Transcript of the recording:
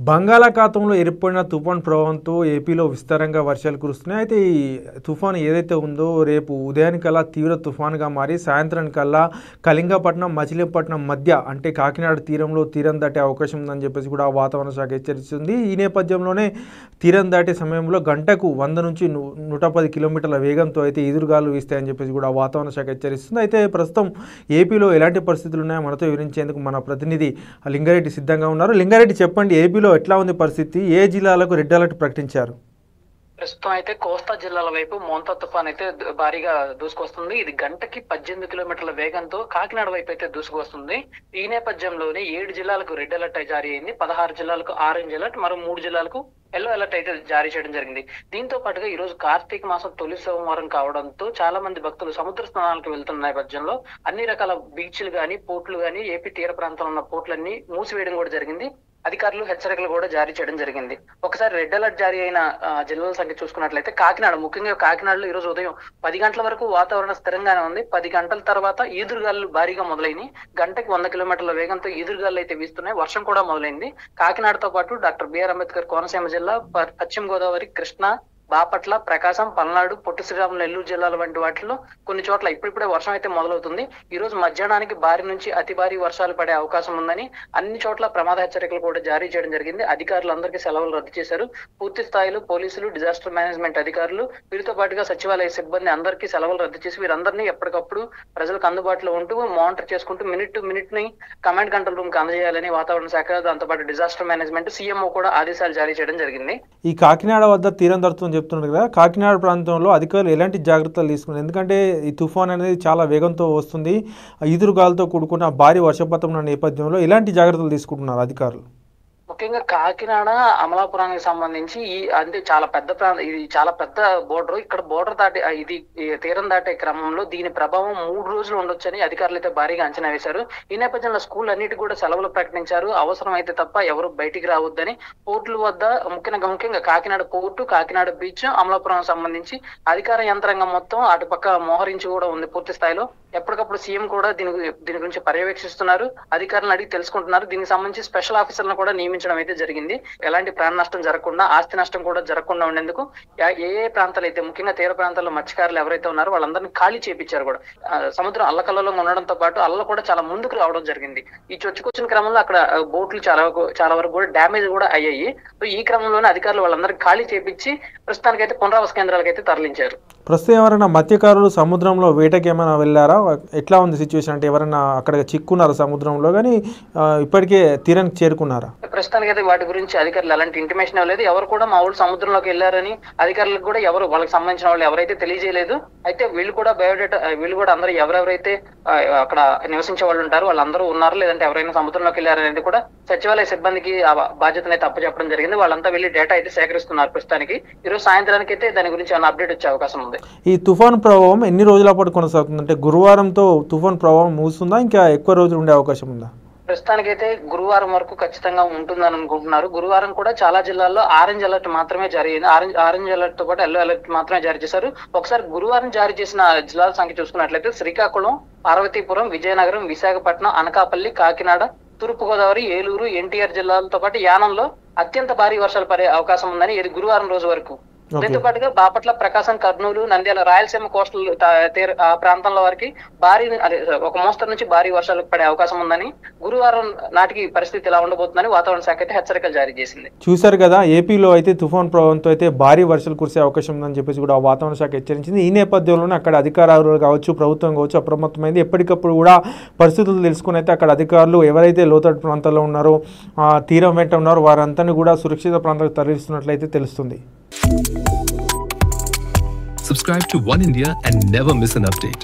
బంగాళాఖాతంలో ఏర్పడిన తుఫాన్ ప్రభావంతో ఏపీలో విస్తారంగా వర్షాలు కురుస్తున్నాయి. అయితే ఈ తుఫాను ఏదైతే ఉందో రేపు ఉదయానికల్లా తీవ్ర తుఫానుగా మారి సాయంత్రానికల్లా కళింగపట్నం మచిలీపట్నం మధ్య అంటే కాకినాడ తీరం దాటే అవకాశం ఉందని చెప్పేసి కూడా వాతావరణ శాఖ హెచ్చరిస్తుంది. ఈ నేపథ్యంలోనే తీరం దాటే సమయంలో గంటకు 100 నుంచి 110 కిలోమీటర్ల వేగంతో అయితే ఎదురుగాలు వీస్తాయని చెప్పేసి కూడా వాతావరణ శాఖ హెచ్చరిస్తుంది. అయితే ప్రస్తుతం ఏపీలో ఎలాంటి పరిస్థితులు ఉన్నాయో మనతో వివరించేందుకు మన ప్రతినిధి లింగారెడ్డి సిద్ధంగా ఉన్నారు. లింగారెడ్డి, చెప్పండి, ఏపీలో ఎట్లా ఉంది పరిస్థితి? ఏ జిల్లాలకు రెడ్ అలర్ట్ ప్రకటించారు? ప్రస్తుతం అయితే కోస్తా జిల్లాల వైపు మోంతా తుఫాన్ అయితే భారీగా దూసుకొస్తుంది. ఇది గంటకి 18 కిలోమీటర్ల వేగంతో కాకినాడ వైపు అయితే దూసుకొస్తుంది. ఈ నేపథ్యంలోనే 7 జిల్లాలకు రెడ్ అలర్ట్ జారీ అయింది. 16 జిల్లాలకు ఆరెంజ్ అలర్ట్, మరో 3 జిల్లాలకు ఎల్లో అలర్ట్ అయితే జారీ చేయడం జరిగింది. దీంతో పాటుగా ఈ రోజు కార్తీక మాసం తొలి సోమవారం కావడంతో చాలా మంది భక్తులు సముద్ర స్నానాలకు వెళ్తున్న నేపథ్యంలో అన్ని రకాల బీచ్లు గానీ పోర్టులు గానీ ఏపీ తీర ప్రాంతంలో ఉన్న పోర్టులన్నీ మూసివేయడం కూడా జరిగింది. అధికారులు హెచ్చరికలు కూడా జారీ చేయడం జరిగింది. ఒకసారి రెడ్ అలర్ట్ జారీ అయిన జిల్లాల సంఖ్య చూసుకున్నట్లయితే కాకినాడ, ముఖ్యంగా కాకినాడలో ఈ రోజు ఉదయం 10 గంటల వరకు వాతావరణం స్థిరంగానే ఉంది. 10 గంటల తర్వాత ఈదురుగాలు భారీగా మొదలైనవి. గంటకి 100 కిలోమీటర్ల వేగంతో ఈదురుగాలు అయితే వీస్తున్నాయి. వర్షం కూడా మొదలైంది. కాకినాడతో పాటు డాక్టర్ బిఆర్ అంబేద్కర్ కోనసీమ జిల్లా, పశ్చిమ గోదావరి, కృష్ణా, బాపట్ల, ప్రకాశం, పల్నాడు, పొట్టి శ్రీరాములు, నెల్లూరు జిల్లాల వంటి వాటిలో కొన్ని చోట్ల ఇప్పుడిప్పుడే వర్షం అయితే మొదలవుతుంది. ఈ రోజు మధ్యాహ్నానికి భారీ నుంచి అతి భారీ వర్షాలు పడే అవకాశం ఉందని అన్ని చోట్ల ప్రమాద హెచ్చరికలు కూడా జారీ చేయడం జరిగింది. అధికారులందరికీ సెలవులు రద్దు చేశారు. పూర్తి స్థాయిలో పోలీసులు, డిజాస్టర్ మేనేజ్మెంట్ అధికారులు, వీరితో పాటుగా సచివాలయ సిబ్బంది అందరికీ సెలవులు రద్దు చేసి వీరందరినీ ఎప్పటికప్పుడు ప్రజలకు అందుబాటులో ఉంటూ మానిటర్ చేసుకుంటూ మినిట్ టు మినిట్ ని కమాండ్ కంట్రోల్ రూమ్ కి అందజేయాలని వాతావరణ శాఖ, దాంతోపాటు డిజాస్టర్ మేనేజ్మెంట్, సీఎంఓ కూడా ఆదేశాలు జారీ చేయడం జరిగింది. ఈ కాకినాడ వద్ద తీరం దడుతుందని చెప్తున్నారు కదా, కాకినాడ ప్రాంతంలో అధికారులు ఎలాంటి జాగ్రత్తలు తీసుకున్నారు? ఎందుకంటే ఈ తుఫాన్ అనేది చాలా వేగంతో వస్తుంది, ఈదురుగాలతో కూడుకున్న భారీ వర్షపాతం ఉన్న నేపథ్యంలో ఎలాంటి జాగ్రత్తలు తీసుకుంటున్నారు అధికారులు? ముఖ్యంగా కాకినాడ అమలాపురానికి సంబంధించి అంటే చాలా పెద్ద ప్రాంతం, ఇది చాలా పెద్ద బోర్డర్. ఇక్కడ బోర్డర్ దాటి ఇది తీరం దాటే క్రమంలో దీని ప్రభావం 3 రోజులు ఉండొచ్చని అధికారులు అయితే భారీగా అంచనా వేశారు. ఈ నేపథ్యంలో స్కూల్ అన్నిటి కూడా సెలవులు ప్రకటించారు. అవసరం అయితే తప్ప ఎవరు బయటికి రావద్దని పోర్టుల వద్ద ముఖ్యంగా కాకినాడ పోర్టు, కాకినాడ బీచ్, అమలాపురం సంబంధించి అధికార యంత్రాంగం మొత్తం అటుపక్క మోహరించి కూడా ఉంది పూర్తి స్థాయిలో. ఎప్పటికప్పుడు సీఎం కూడా దీని గురించి పర్యవేక్షిస్తున్నారు. అధికారులను అడిగి తెలుసుకుంటున్నారు. దీనికి సంబంధించి స్పెషల్ ఆఫీసర్లను కూడా నియమించడం అయితే జరిగింది. ఎలాంటి ప్రాణ నష్టం జరగకుండా, ఆస్తి నష్టం కూడా జరగకుండా ఉండేందుకు ఏ ప్రాంతాలు అయితే ముఖ్యంగా తీర ప్రాంతాల్లో మత్స్యకారులు ఎవరైతే ఉన్నారో వాళ్ళందరినీ ఖాళీ చేపించారు కూడా. సముద్రం అల్లకల్లలో ఉండడంతో పాటు అల్ల కూడా చాలా ముందుకు రావడం జరిగింది. ఈ చొచ్చుకొచ్చిన క్రమంలో అక్కడ బోట్లు చాలా వరకు కూడా డ్యామేజ్ కూడా అయ్యాయి. సో ఈ క్రమంలోనే అధికారులు వాళ్ళందరినీ ఖాళీ చేపించి ప్రస్తుతానికైతే పునరావాస కేంద్రాలకు అయితే తరలించారు. ప్రస్తుతం ఎవరైనా మత్స్యకారులు సముద్రంలో వేటకి ఏమైనా వెళ్ళారా? ఎట్లా ఉంది సిచ్యువేషన్? అంటే ఎవరైనా అక్కడ చిక్కున్నారా సముద్రంలో, కానీ ఇప్పటికే తీరానికి చేరుకున్నారా? ప్రస్తుతానికి అయితే వాటి గురించి అధికారులు ఎలాంటి ఇంటిమేషన్ ఇవ్వలేదు. ఎవరు కూడా మా ఊళ్ళు సముద్రంలోకి వెళ్ళారని అధికారులకు కూడా ఎవరు వాళ్ళకి సంబంధించిన వాళ్ళు ఎవరైతే తెలియజేయలేదు. అయితే వీళ్ళు కూడా వీళ్ళు కూడా అందరూ ఎవరెవరైతే అక్కడ నివసించే వాళ్ళు ఉంటారు వాళ్ళందరూ ఉన్నారు, లేదంటే ఎవరైనా సముద్రంలోకి వెళ్ళారనేది కూడా సచివాలయ సిబ్బందికి ఆ బాధ్యతను అయితే అప్పచెప్పడం జరిగింది. వాళ్ళంతా వెళ్ళి డేటా అయితే సేకరిస్తున్నారు. ప్రస్తుతానికి ఈ రోజు సాయంత్రానికి అయితే దాని గురించి ఏమైనా అప్డేట్ వచ్చే అవకాశం ఉంది. ఈ తుఫాన్ ప్రభావం ఎన్ని రోజుల పాటు కొనసాగుతుంది? అంటే గురువారంతో తుఫాన్ ప్రభావం ముగుస్తుందా, ఇంకా ఎక్కువ రోజులు ఉండే అవకాశం ఉందా? ప్రస్తుతానికైతే గురువారం వరకు ఖచ్చితంగా ఉంటుందని అనుకుంటున్నారు. గురువారం కూడా చాలా జిల్లాల్లో ఆరెంజ్ అలర్ట్ మాత్రమే జారీ అయింది. ఆరెంజ్ అలర్ట్ తో పాటు ఎల్లో అలర్ట్ మాత్రమే జారీ చేశారు. ఒకసారి గురువారం జారీ చేసిన జిల్లాల సంఖ్య చూసుకున్నట్లయితే శ్రీకాకుళం, పార్వతీపురం, విజయనగరం, విశాఖపట్నం, అనకాపల్లి, కాకినాడ, తూర్పుగోదావరి, ఏలూరు, ఎన్టీఆర్ జిల్లాలతో పాటు యానంలో అత్యంత భారీ వర్షాలు పడే అవకాశం ఉందని ఇది గురువారం రోజు వరకు. దీంతో పాటుగా బాపట్ల, ప్రకాశం, కర్నూలు, నంద్యాల, రాయలసీమ కోస్టల్ ప్రాంతంలో వారికి ఒక మోస్తరు నుంచి భారీ వర్షాలు పడే అవకాశం ఉందని, గురువారం నాటికి పరిస్థితి ఇలా ఉండబోతుందని వాతావరణ శాఖ అయితే హెచ్చరికలు జారీ చేసింది. చూశారు కదా, ఏపీలో అయితే తుఫాన్ ప్రభావంతో అయితే భారీ వర్షాలు కురిసే అవకాశం ఉందని చెప్పేసి కూడా వాతావరణ శాఖ హెచ్చరించింది. ఈ నేపథ్యంలోనే అక్కడ అధికారులు కావచ్చు, ప్రభుత్వం కావచ్చు అప్రమత్తమైంది. ఎప్పటికప్పుడు కూడా పరిస్థితులు తెలుసుకుని అయితే అక్కడ అధికారులు ఎవరైతే లోతట్టు ప్రాంతాల్లో ఉన్నారో, తీరం వెంట ఉన్నారో వారందరినీ కూడా సురక్షిత ప్రాంతాలకు తరలిస్తున్నట్లయితే తెలుస్తుంది. Subscribe to One India and never miss an update.